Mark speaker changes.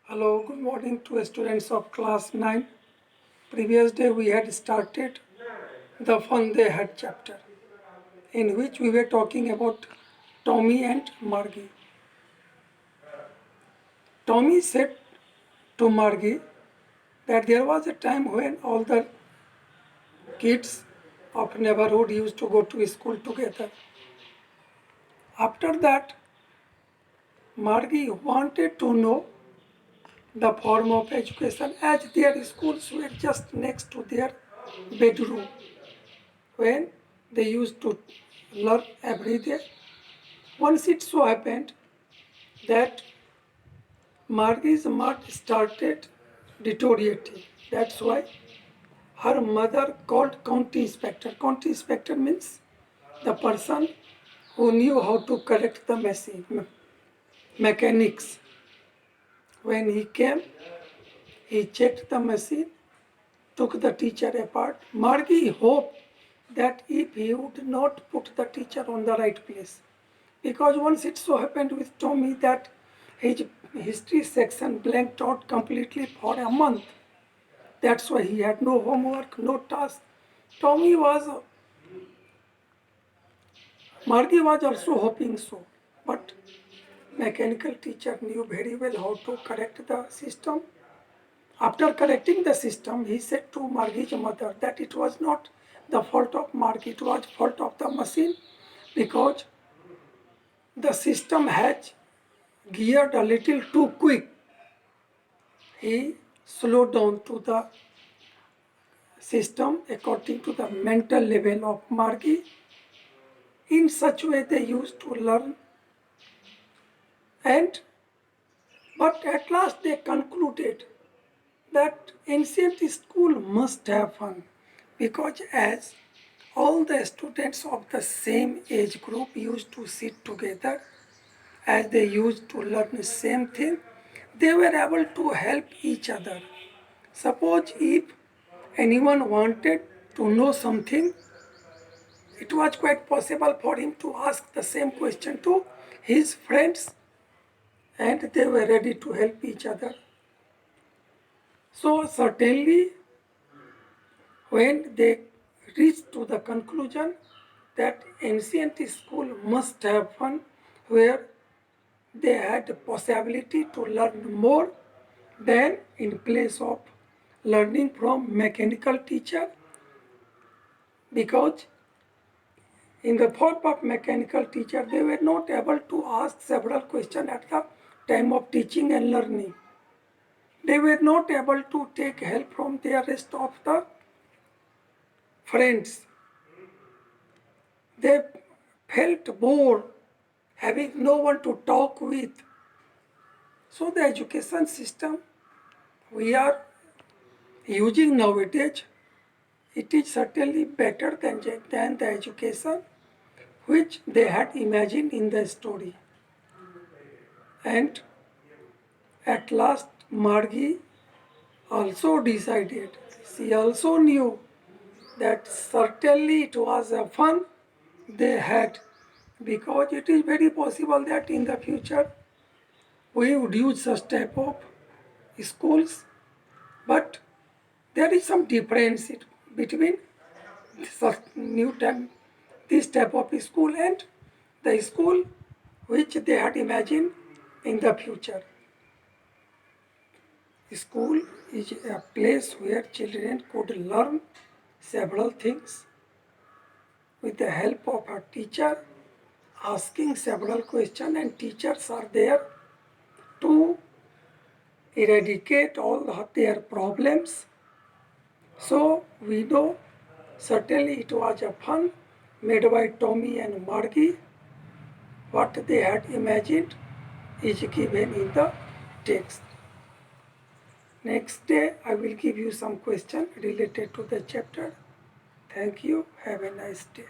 Speaker 1: Hello, good morning to students of class 9. Previous day we had started the Fun They Had chapter, in which we were talking about Tommy and Margie. Tommy said to Margie that there was a time when all the kids of neighborhood used to go to school together. After that, Margie wanted to know the form of education as their schools were just next to their bedroom. When they used to learn every day. Once it so happened that Margie's mark started deteriorating. That's why her mother called county inspector. County inspector means the person who knew how to correct the machine, mechanics. When he came, he checked the machine, took the teacher apart. Margie hoped that if he would not put the teacher on the right place, because once it so happened with Tommy that his history section blanked out completely for a month. That's why he had no homework, no task. Margie was also hoping so, but mechanical teacher knew very well how to correct the system. After correcting the system, he said to Margie's mother that it was not the fault of Margie, it was fault of the machine because the system has geared a little too quick. He slowed down to the system according to the mental level of Margie. In such way they used to learn, but at last they concluded that ancient school must have fun because as all the students of the same age group used to sit together, as they used to learn the same thing, they were able to help each other. Suppose if anyone wanted to know something, it was quite possible for him to ask the same question to his friends and they were ready to help each other. So certainly when they reached to the conclusion that ancient school must have fun where they had the possibility to learn more than in place of learning from mechanical teacher, because in the form of mechanical teacher they were not able to ask several questions at the time of teaching and learning. They were not able to take help from the rest of the friends. They felt bored having no one to talk with. So the education system we are using nowadays, it is certainly better than the education which they had imagined in the story. And at last Margie also decided, she also knew that certainly it was a fun they had, because it is very possible that in the future we would use such type of schools, but there is some difference between this type of school and the school which they had imagined in the future. School is a place where children could learn several things with the help of a teacher, asking several questions, and teachers are there to eradicate all their problems. So we know certainly it was a fun made by Tommy and Margie. What they had imagined is given in the text. Next day I will give you some question related to the chapter. Thank you. Have a nice day.